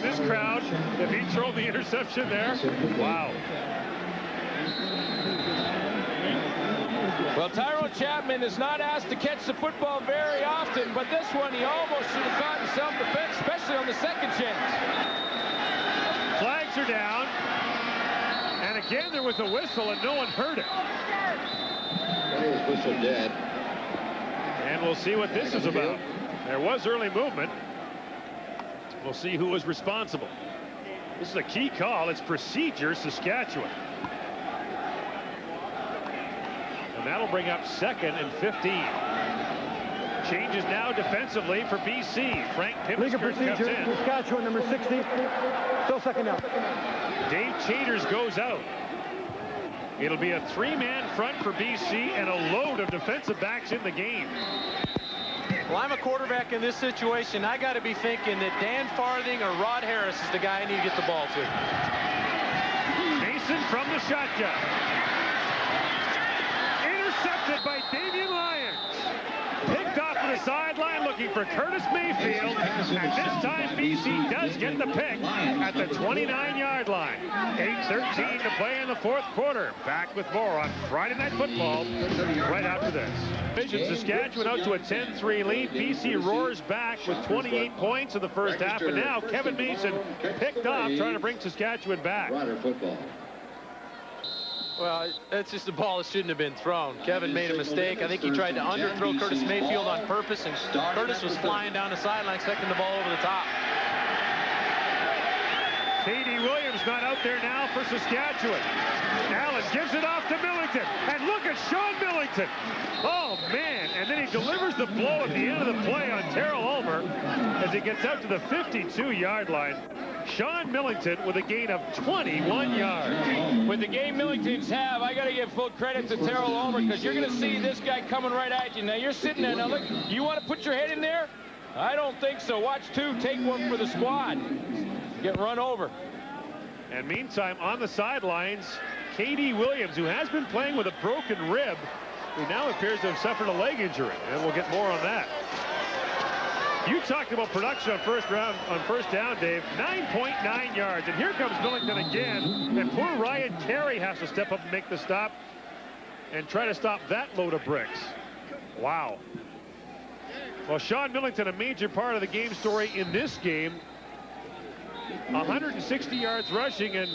this crowd if he throw the interception there. Wow. Well, Tyrone Chapman is not asked to catch the football very often, but this one he almost should have caught in self-defense, especially on the second chance. Flags are down. And again, there was a whistle, and no one heard it. It was whistled dead. And we'll see what this is about. There was early movement. We'll see who was responsible. This is a key call. It's procedure, Saskatchewan. And that'll bring up 2nd and 15. Changes now defensively for BC. Frank Legal Pimskirk comes procedure, in. Saskatchewan, number 60. Still second down. Dave Chaters goes out. It'll be a 3-man front for BC and a load of defensive backs in the game. Well, I'm a quarterback in this situation. I got to be thinking that Dan Farthing or Rod Harris is the guy I need to get the ball to. Mason from the shotgun. Intercepted by Damian Lyons. Picked off to the sideline looking for Curtis Mayfield. And this time BC does get the pick at the 29-yard line. 8:13 to play in the 4th quarter. Back with more on Friday Night Football right after this. Division Saskatchewan out to a 10-3 lead. BC roars back with 28 points in the first half. And now Kevin Mason picked off trying to bring Saskatchewan back. Rider football. Well, that's just a ball that shouldn't have been thrown. Kevin made a mistake. I think he tried to underthrow Curtis Mayfield on purpose, and Curtis was flying down the sideline, expecting the ball over the top. Katie Williams not out there now for Saskatchewan. Allen gives it off to Millington, and look at Sean Millington. Oh man, and then he delivers the blow at the end of the play on Terrell Ulmer as he gets out to the 52-yard line. Sean Millington with a gain of 21 yards. With the game Millingtons have, I got to give full credit to Terrell Ulmer, because you're going to see this guy coming right at you. Now you're sitting there. Now look, you want to put your head in there? I don't think so. Watch 2 take one for the squad. Get run over. And meantime, on the sidelines, Katie Williams, who has been playing with a broken rib, who now appears to have suffered a leg injury. And we'll get more on that. You talked about production on first down, Dave. 9.9 yards. And here comes Millington again. And poor Ryan Carey has to step up and make the stop and try to stop that load of bricks. Wow. Well, Sean Millington, a major part of the game story in this game. 160 yards rushing, and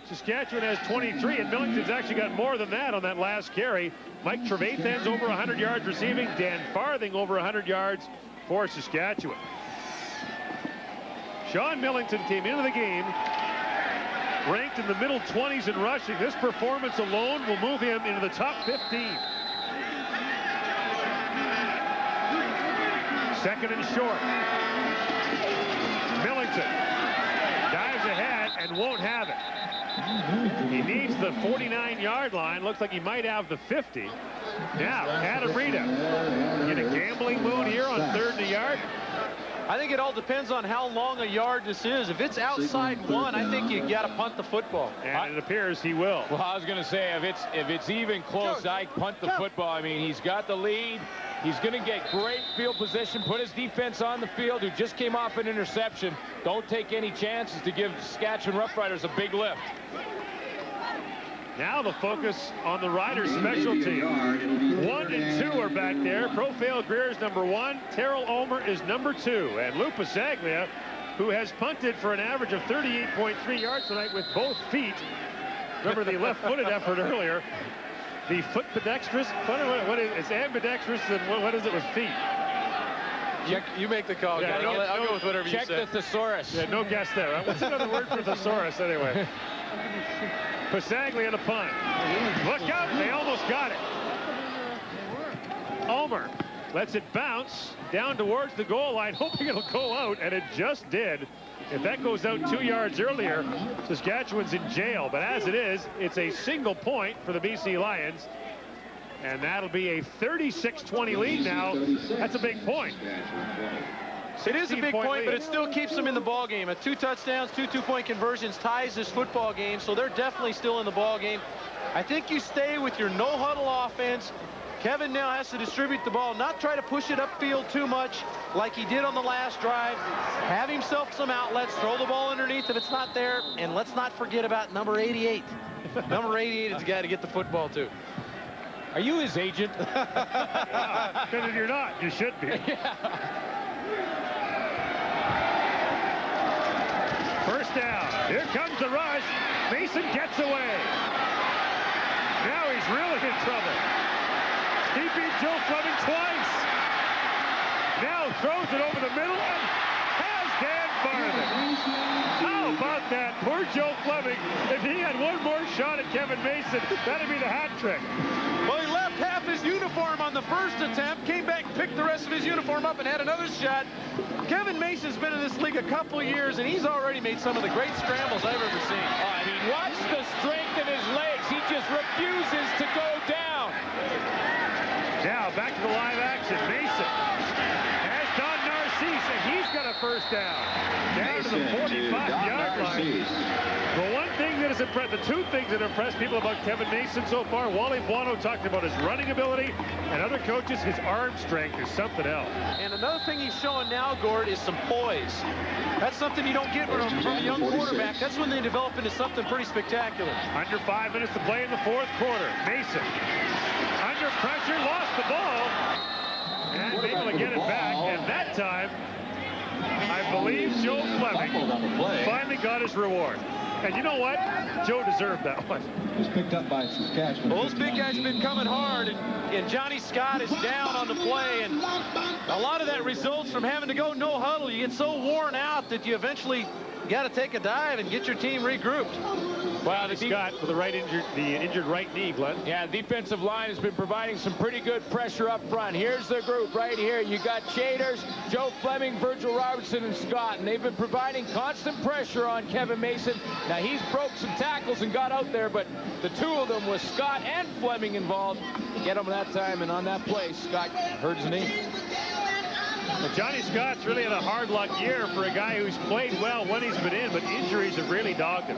Saskatchewan has 23, and Millington's actually got more than that on that last carry. Mike Trevathan's over 100 yards receiving. Dan Farthing over 100 yards for Saskatchewan. Sean Millington came into the game ranked in the middle 20s in rushing. This performance alone will move him into the top 15. 2nd and short. Millington dives ahead and won't have it. He needs the 49-yard line. Looks like he might have the 50. Now, Adam Rita in a gambling mood here on 3rd and a yard. I think it all depends on how long a yard this is. If it's outside 1, I think you got to punt the football. And it appears he will. Well, I was going to say, if it's even close, I punt the football. I mean, he's got the lead. He's going to get great field position, put his defense on the field, who just came off an interception. Don't take any chances to give Saskatchewan Roughriders a big lift. Now the focus on the Riders special team. 1 and 2 are back there. Profale Greer is number 1. Terrell Ulmer is number 2. And Lou Pasaglia, who has punted for an average of 38.3 yards tonight with both feet. Remember the left-footed effort earlier. The foot pedextrous, what is it's ambidextrous, and what is it with feet? You make the call, guy. I'll go with whatever you say. Check the thesaurus. Yeah, no guess there. What's another word for thesaurus anyway? Pasaglia to punt. Look out, they almost got it. Ulmer lets it bounce down towards the goal line, hoping it'll go out, and it just did. If that goes out 2 yards earlier, Saskatchewan's in jail. But as it is, it's a single point for the BC Lions. And that'll be a 36-20 lead now. That's a big point. It is a big point, lead. but it still keeps them in the ball game. 2 touchdowns, 2 two-point conversions ties this football game, so they're definitely still in the ball game. I think you stay with your no-huddle offense. Kevin now has to distribute the ball, not try to push it upfield too much like he did on the last drive. Have himself some outlets, throw the ball underneath if it's not there, and let's not forget about number 88. Number 88 is the guy to get the football to. Are you his agent? Because if you're not, you should be. First down. Here comes the rush. Mason gets away. Now he's really in trouble. He beat Joe Fleming twice. Now throws it over the middle and has Dan Farthing. How about that? Poor Joe Fleming. If he had one more shot at Kevin Mason, that'd be the hat trick. Well, he left half his uniform on the first attempt, came back, picked the rest of his uniform up, and had another shot. Kevin Mason's been in this league a couple of years, and he's already made some of the great scrambles I've ever seen. I mean, watch the strength in his legs. He just refuses to go down. Now back to the live action. Mason has Don Narcisse, and he's got a first down. Down to the 45-yard line. The one thing that has impressed, the two things that impressed people about Kevin Mason so far, Wally Buono talked about his running ability, and other coaches, his arm strength is something else. And another thing he's showing now, Gord, is some poise. That's something you don't get from a young quarterback. That's when they develop into something pretty spectacular. Under 5 minutes to play in the fourth quarter. Mason under pressure, lost the ball, and able to get it back. And that time, I believe Joe Fleming finally got his reward. And you know what? Joe deserved that one. It was picked up by Saskatchewan. Well, those big guys have been coming hard, and Johnny Scott is down on the play, and a lot of that results from having to go no huddle. You get so worn out that you eventually got to take a dive and get your team regrouped. Well, Scott with the injured right knee, Glenn. Yeah, the defensive line has been providing some pretty good pressure up front. Here's the group right here. You got Chaders, Joe Fleming, Virgil Robertson, and Scott, and they've been providing constant pressure on Kevin Mason. Now, he's broke some tackles and got out there, but the two of them was Scott and Fleming involved to get him that time, and on that play, Scott hurt his knee. Well, Johnny Scott's really had a hard luck year for a guy who's played well when he's been in, but injuries have really dogged him.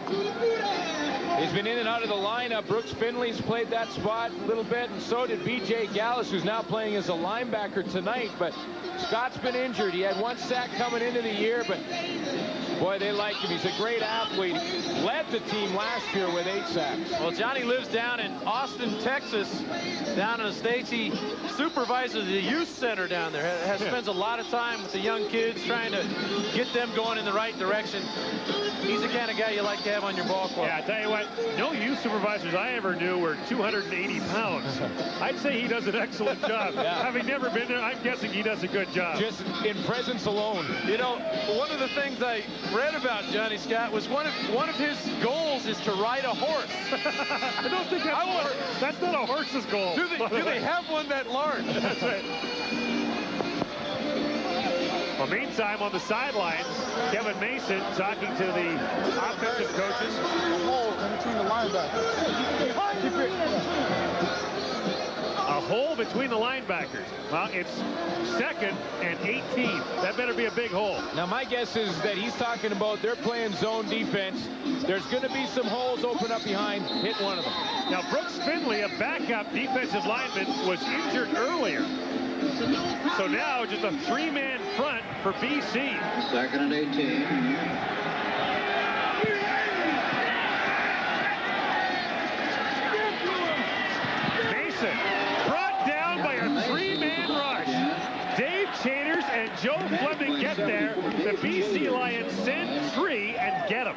He's been in and out of the lineup. Brooks Finley's played that spot a little bit, and so did B.J. Gallus, who's now playing as a linebacker tonight. But Scott's been injured. He had one sack coming into the year, but boy, they like him. He's a great athlete. Led the team last year with 8 sacks. Well, Johnny lives down in Austin, Texas, down in the States. He supervises the youth center down there. Spends a lot of time with the young kids trying to get them going in the right direction. He's the kind of guy you like to have on your ball club. Yeah, I tell you what, no youth supervisors I ever knew were 280 pounds. I'd say he does an excellent job. Yeah. Having never been there, I'm guessing he does a good job. Just in presence alone. You know, one of the things I read about Johnny Scott was one of his goals is to ride a horse. I don't think that's not a horse's goal. Do they have one that large? That's right. Well, meantime, on the sidelines, Kevin Mason talking to the offensive coaches. A hole in between the linebackers. A hole between the linebackers. Well, it's 2nd and 18. That better be a big hole. Now, my guess is that he's talking about they're playing zone defense. There's going to be some holes open up behind. Hit one of them. Now, Brooks Finley, a backup defensive lineman, was injured earlier. So now just a 3-man front for BC. 2nd and 18. Mason brought down by a 3-man rush. Dave Chaders and Joe Fleming get there. The BC Lions send 3 and get them.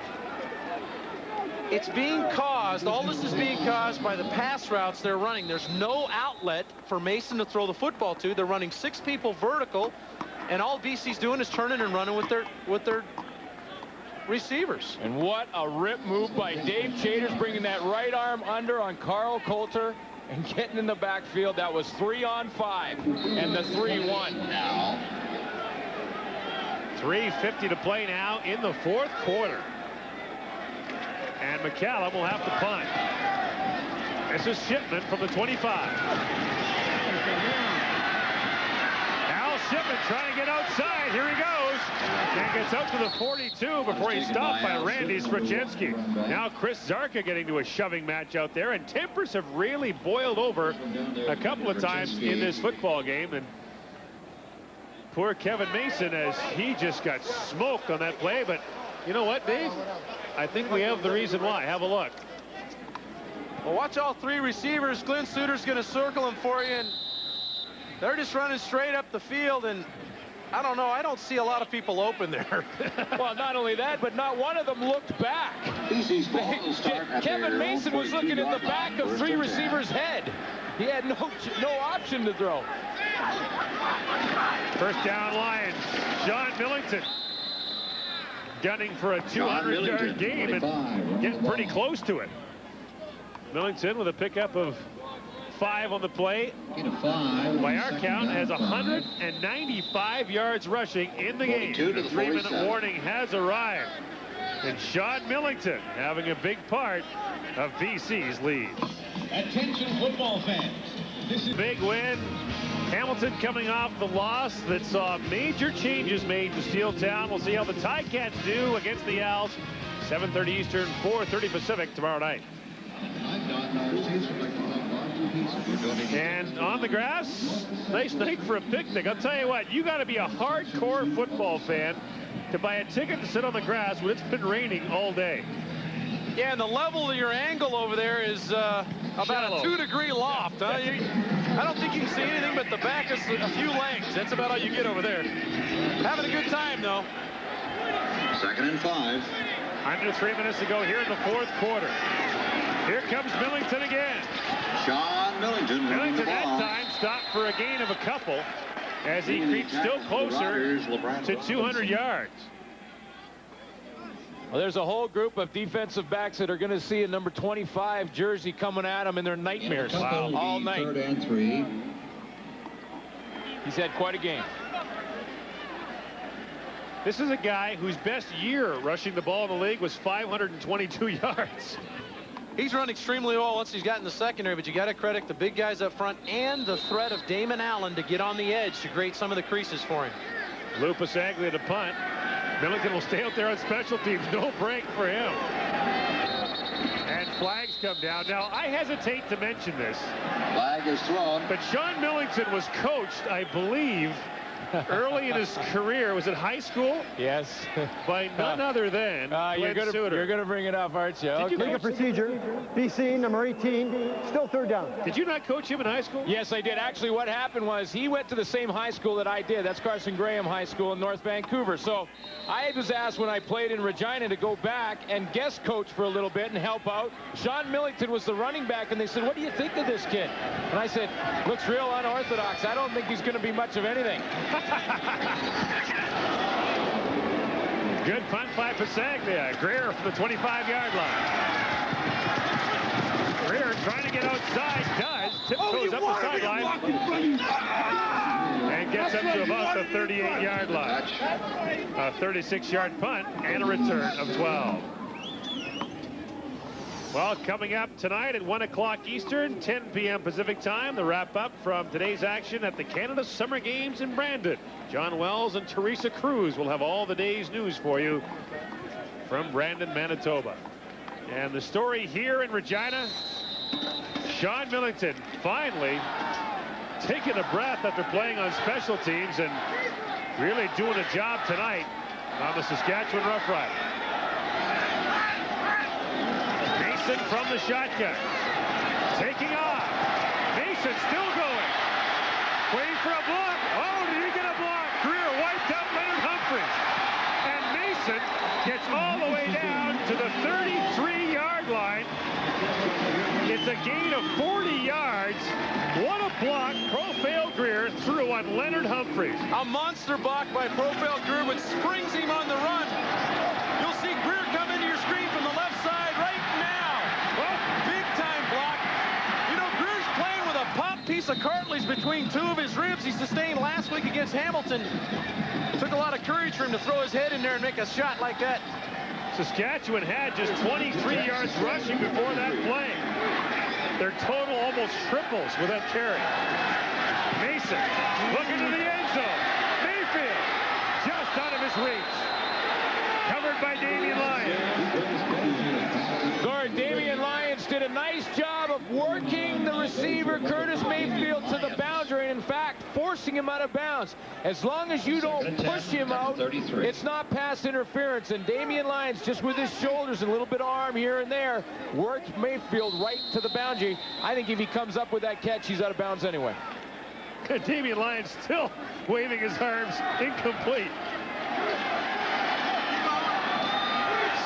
It's being caused, all this is being caused by the pass routes they're running. There's no outlet for Mason to throw the football to. They're running 6 people vertical, and all BC's doing is turning and running with their receivers. And what a rip move by Dave Chaders, bringing that right arm under on Carl Coulter and getting in the backfield. That was 3 on 5, and the 3-1. 3:50 to play now in the fourth quarter. And McCallum will have to punt. This is Shipman from the 25. Al Shipman trying to get outside. Here he goes. And gets up to the 42 before he's stopped by Randy Svrchinski. Now Chris Zarka getting to a shoving match out there, and tempers have really boiled over a couple of times in this football game. And poor Kevin Mason, as he just got smoked on that play. But you know what, Dave? I think we have the reason why. Have a look. Well, watch all three receivers. Glenn Suter's going to circle them for you, and they're just running straight up the field. And I don't know. I don't see a lot of people open there. Well, not only that, but not one of them looked back. Kevin Mason was looking at the back of three receivers' head. He had no option to throw. First down, Lions. Sean Millington gunning for a 200-yard game and getting pretty close to it. Millington with a pickup of 5 on the play. By our count, has 195 yards rushing in the game. The 3-minute warning has arrived. And Sean Millington having a big part of BC's lead. Attention football fans. This is big win. Hamilton coming off the loss that saw major changes made to Steeltown. We'll see how the Ticats do against the Owls. 7:30 Eastern, 4:30 Pacific tomorrow night. And on the grass, nice night for a picnic. I'll tell you what, you got to be a hardcore football fan to buy a ticket to sit on the grass when it's been raining all day. Yeah, and the level of your angle over there is about shallow. a 2-degree loft. Huh? I don't think you can see anything but the back of a few legs. That's about all you get over there. Having a good time, though. 2nd and 5. Under 3 minutes to go here in the 4th quarter. Here comes Millington again. Sean Millington. Millington that time stopped for a gain of a couple as he creeps still closer to 200 yards. Well, there's a whole group of defensive backs that are going to see a number 25 jersey coming at them in their nightmares all night. 3rd and 3. He's had quite a game. This is a guy whose best year rushing the ball in the league was 522 yards. He's run extremely well once he's got in the secondary, but you got to credit the big guys up front and the threat of Damon Allen to get on the edge to create some of the creases for him. Lupus Aglia to punt. Millington will stay out there on special teams. No break for him. And flags come down. Now, I hesitate to mention this. Flag is thrown. But Sean Millington was coached, I believe, early in his career. Was it high school? Yes. By none other than you're gonna bring it up, aren't you? Did you League of procedure, BC, number 18, still 3rd down. Did you not coach him in high school? Yes, I did. Actually, what happened was he went to the same high school that I did. That's Carson Graham High School in North Vancouver. So I was asked when I played in Regina to go back and guest coach for a little bit and help out. Sean Millington was the running back, and they said, "What do you think of this kid?" And I said, "Looks real unorthodox. I don't think he's going to be much of anything." Good punt by Pasaglia. Greer from the 25-yard line. Greer trying to get outside. Does. Tiptoes up the sideline. And gets up to about the 38-yard line. A 36-yard punt and a return of 12. Well, coming up tonight at 1 o'clock Eastern, 10 p.m. Pacific time, the wrap-up from today's action at the Canada Summer Games in Brandon. John Wells and Teresa Cruz will have all the day's news for you from Brandon, Manitoba. And the story here in Regina, Sean Millington finally taking a breath after playing on special teams and really doing a job tonight on the Saskatchewan Roughriders. Mason from the shotgun. Taking off. Mason still going. Waiting for a block. Oh, did he get a block? Greer wiped out Leonard Humphreys. And Mason gets all the way down to the 33-yard line. It's a gain of 40 yards. What a block Profale Greer threw on Leonard Humphreys. A monster block by Profale Greer, which springs him on the run. You'll see Greer come into your screen from the left side right now. Well, big time block. You know, Greer's playing with a pop piece of cartilage between two of his ribs he sustained last week against Hamilton. It took a lot of courage for him to throw his head in there and make a shot like that. Saskatchewan had just 23 yards rushing before that play. Their total almost triples with that carry. Mason looking to the end zone. Mayfield just out of his reach. recovered by Damian Lyons. Gord, Damian Lyons did a nice job of working the receiver, Curtis Mayfield, to the boundary, and in fact, forcing him out of bounds. As long as you don't push him out, it's not pass interference. And Damian Lyons, just with his shoulders and a little bit of arm here and there, worked Mayfield right to the boundary. I think if he comes up with that catch, he's out of bounds anyway. Damian Lyons still waving his arms, incomplete.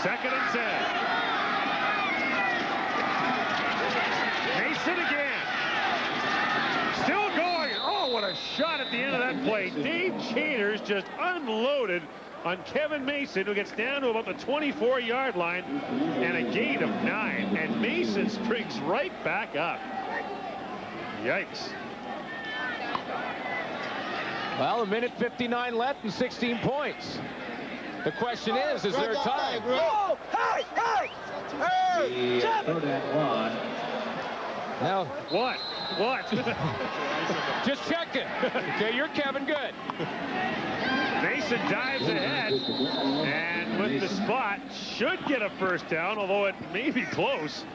2nd and 10. Mason again. Still going. Oh, what a shot at the end of that play. Dave Chaters just unloaded on Kevin Mason, who gets down to about the 24-yard line, and a gain of 9. And Mason springs right back up. Yikes. Well, 1:59 left and 16 points. The question is there time? Oh, hey, hey, hey, Third and 1. Now, What? just checking. Okay, you're Kevin. Good. Mason dives ahead, and with the spot, should get a first down, although it may be close.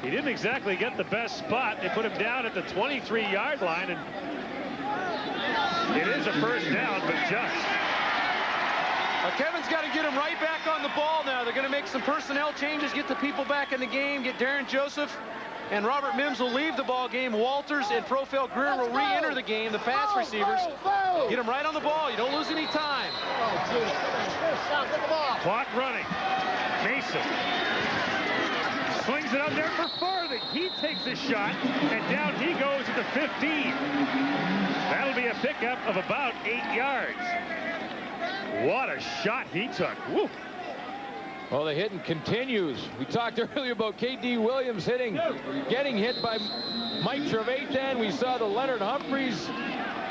He didn't exactly get the best spot. They put him down at the 23-yard line, and it is a first down, but just. Kevin's got to get him right back on the ball now. They're going to make some personnel changes, get the people back in the game, get Darren Joseph and Robert Mims will leave the ball game. Walters and Profel Greer will re-enter the game, the pass receivers. Get them right on the ball. You don't lose any time. Clock running. Mason swings it up there for Farthing. He takes a shot, and down he goes at the 15. That'll be a pickup of about 8 yards. What a shot he took. Woo. Well, the hitting continues. We talked earlier about K.D. Williams getting hit by Mike Trevathan. We saw the Leonard Humphreys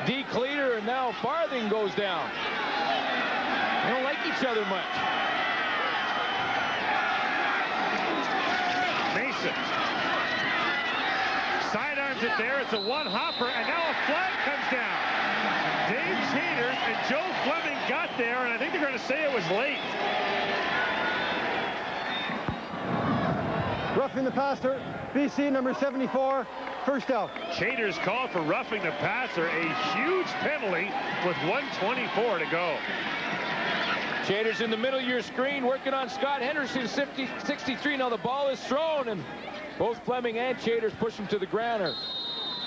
decleater, and now Farthing goes down. They don't like each other much. Mason sidearms it there. It's a one-hopper, and now a flag comes down. Dave Chaters and Joe Fleming got there, and I think they're going to say it was late. Roughing the passer, BC number 74, first down. Chaters called for roughing the passer, a huge penalty with 1:24 to go. Chaters in the middle of your screen working on Scott Henderson, 63. Now the ball is thrown, and both Fleming and Chaters push him to the ground.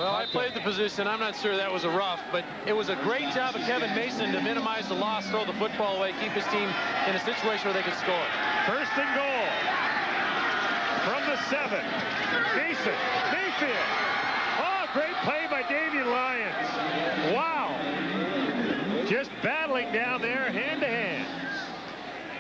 Well, I played the position. I'm not sure that was a rough, but it was a great job of Kevin Mason to minimize the loss, throw the football away, keep his team in a situation where they could score. First and goal. From the 7. Mason, Mayfield. Oh, great play by Damian Lyons. Wow. Just battling down there hand to hand.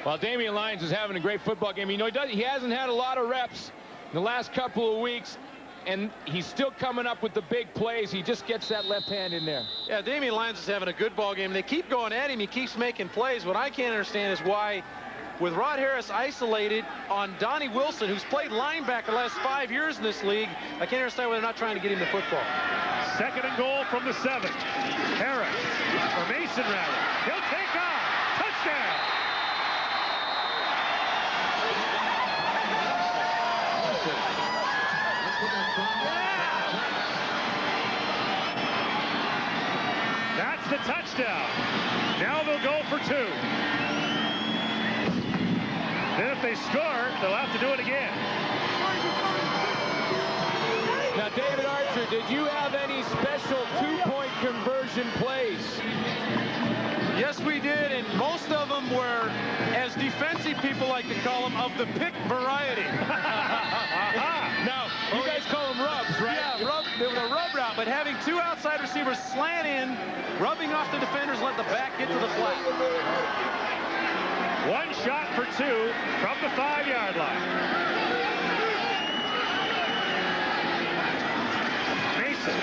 Well, Damian Lyons is having a great football game. You know, he hasn't had a lot of reps in the last couple of weeks, and he's still coming up with the big plays. He just gets that left hand in there. Yeah, Damian Lyons is having a good ball game. They keep going at him. He keeps making plays. What I can't understand is why, with Rod Harris isolated on Donnie Wilson, who's played linebacker the last 5 years in this league, I can't understand why they're not trying to get him the football. Second and goal from the 7. Harris, or Mason rather. He'll take off. Touchdown. That's the touchdown. Now they'll go for 2. Then if they score, they'll have to do it again. Now, David Archer, did you have any special two-point conversion plays? Yes, we did, and most of them were, as defensive people like to call them, of the pick variety. Now, you guys call them rubs, right? Yeah, they were the rub route, but having 2 outside receivers slant in, rubbing off the defenders, let the back get to the flat. One shot for 2 from the 5-yard line. Mason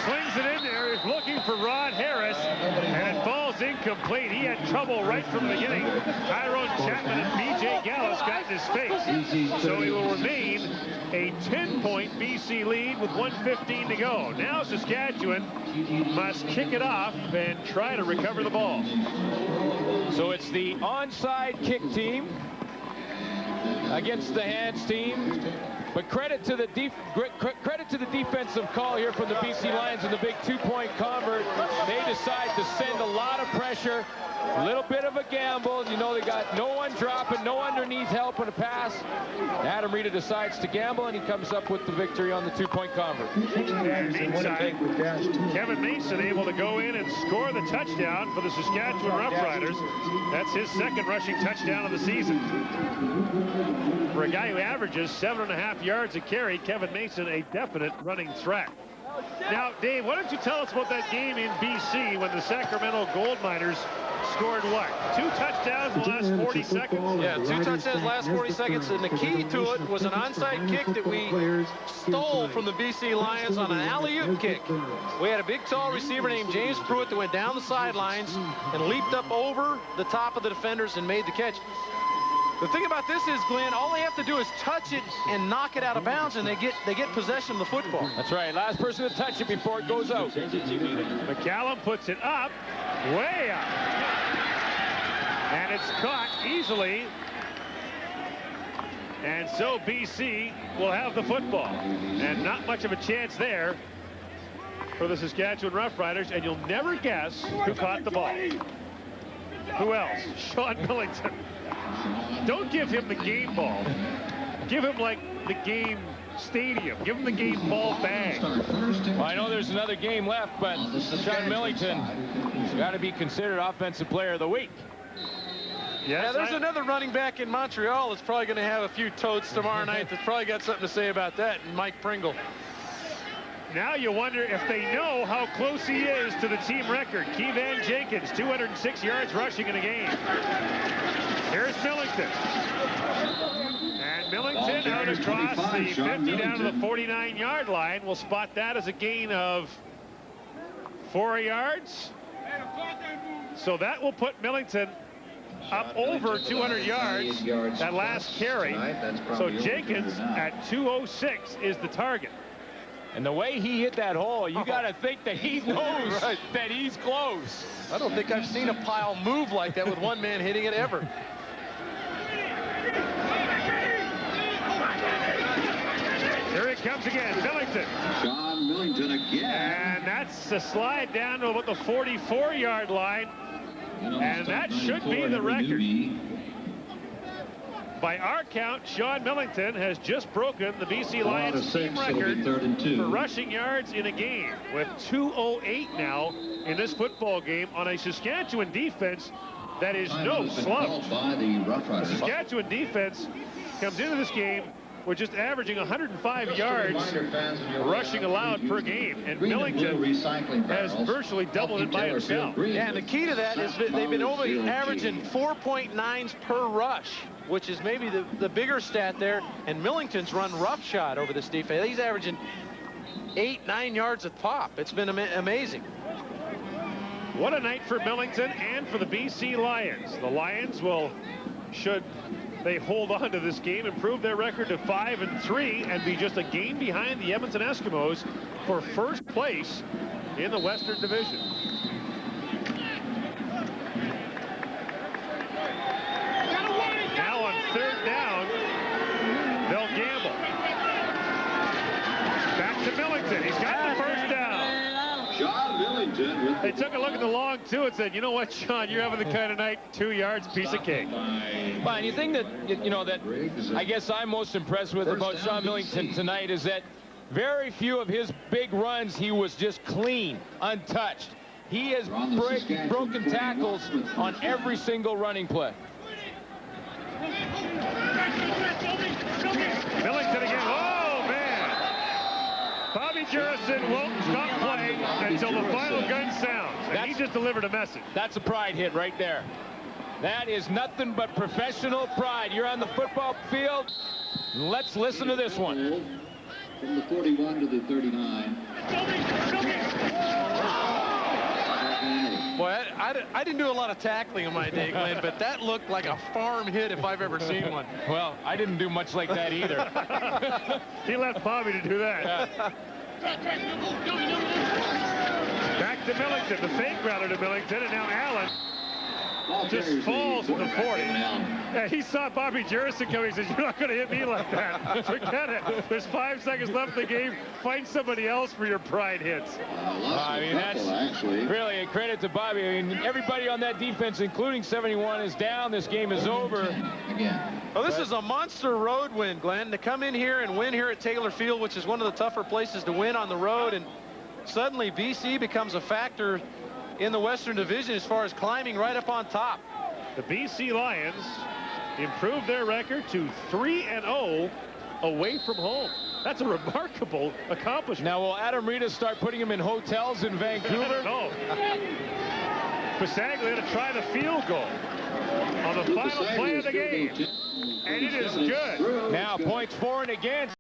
slings it in there. He's looking for Rod Harris, and it falls incomplete. He had trouble right from the beginning. Tyrone Chapman and B.J. Gallus got in his face. So he will remain a 10-point BC lead with 1:15 to go. Now Saskatchewan must kick it off and try to recover the ball. So it's the onside kick team against the hands team. But credit to the defensive call here from the BC Lions in the big 2-point convert. They decide to send a lot of pressure, a little bit of a gamble. You know, they got no one dropping, no underneath help on a pass. Adam Rita decides to gamble, and he comes up with the victory on the 2-point convert. And meantime, Kevin Mason able to go in and score the touchdown for the Saskatchewan Roughriders. That's his second rushing touchdown of the season. For a guy who averages 7.5 yards a carry, Kevin Mason a definite running threat. Now, Dave, why don't you tell us about that game in BC when the Sacramento Gold Miners scored what? 2 touchdowns in the last 40 seconds? Yeah, 2 touchdowns in the last 40 seconds, and the key to it was an onside kick that we stole from the BC Lions on an alley-oop kick. We had a big, tall receiver named James Pruitt that went down the sidelines and leaped up over the top of the defenders and made the catch. The thing about this is, Glenn, all they have to do is touch it and knock it out of bounds, and they get possession of the football. That's right. Last person to touch it before it goes out. McCallum puts it up, way up. And it's caught easily. And so BC will have the football. And not much of a chance there for the Saskatchewan Roughriders. And you'll never guess who caught the ball. Who else? Sean Millington. Don't give him the game ball. Give him like the game stadium. Give him the game ball bag. Well, I know there's another game left, but Sean Millington has got to be considered Offensive Player of the Week. Yes, yeah, there's another running back in Montreal that's probably going to have a few toads tomorrow night that's probably got something to say about that, and Mike Pringle. Now you wonder if they know how close he is to the team record. Keevan Jenkins, 206 yards rushing in a game. Here's Millington. And Millington out across the 50 down to the 49-yard line. We'll spot that as a gain of 4 yards. So that will put Millington up over 200 yards that last carry. So Jenkins at 206 is the target. And the way he hit that hole, you got to think that he knows that he's close. I don't think I've seen a pile move like that with one man hitting it ever. Here it comes again, Millington. Sean Millington again. And that's a slide down to about the 44-yard line. And that should be the record. By our count, Sean Millington has just broken the BC Lions team record for rushing yards in a game with 208 now in this football game on a Saskatchewan defense that is no slouch. The Saskatchewan defense comes into this game with just averaging 105 yards rushing allowed per game, and Millington has virtually doubled it by himself. Yeah, and the key to that is that they've been only averaging 4.9s per rush, which is maybe the bigger stat there, and Millington's run roughshod over this defense. He's averaging 8-9 yards a pop. It's been amazing. What a night for Millington and for the BC Lions. The Lions will, should they hold on to this game, improve their record to 5-3 and be just a game behind the Edmonton Eskimos for first place in the Western Division. Now on 3rd down, they'll gamble. Back to Millington. He's got the first down. Sean Millington with They took a look at the long two and said, you know what, Sean, you're having the kind of night, 2 yards, piece of cake. Well, and you think that, you know, that I guess I'm most impressed with about Sean Millington tonight is that very few of his big runs, he was just clean, untouched. He has broken tackles on every single running play. Millington again. Oh, man. Bobby Jurison won't stop playing until the final gun sounds. And he just delivered a message. That's a pride hit right there. That is nothing but professional pride. You're on the football field. Let's listen to this one. From the 41 to the 39. Boy, I didn't do a lot of tackling in my day, Glenn, but that looked like a farm hit if I've ever seen one. Well, I didn't do much like that either. He left Bobby to do that. Back to Millington, the fake router to Millington, and now Allen just falls in the 40. Yeah, he saw Bobby Jerison coming. He says, "You're not going to hit me like that. Forget it. There's 5 seconds left in the game. Find somebody else for your pride hits." I mean, that's really a credit to Bobby. I mean, everybody on that defense, including 71, is down. This game is over. Well, this is a monster road win, Glenn. To come in here and win here at Taylor Field, which is one of the tougher places to win on the road, and suddenly BC becomes a factor in the Western Division as far as climbing right up on top. The BC Lions improved their record to 3-0 away from home. That's a remarkable accomplishment. Now, will Adam Rita start putting him in hotels in Vancouver? No. Pasaglia to try the field goal on the final play of the game. And it is good. Now, points for and against.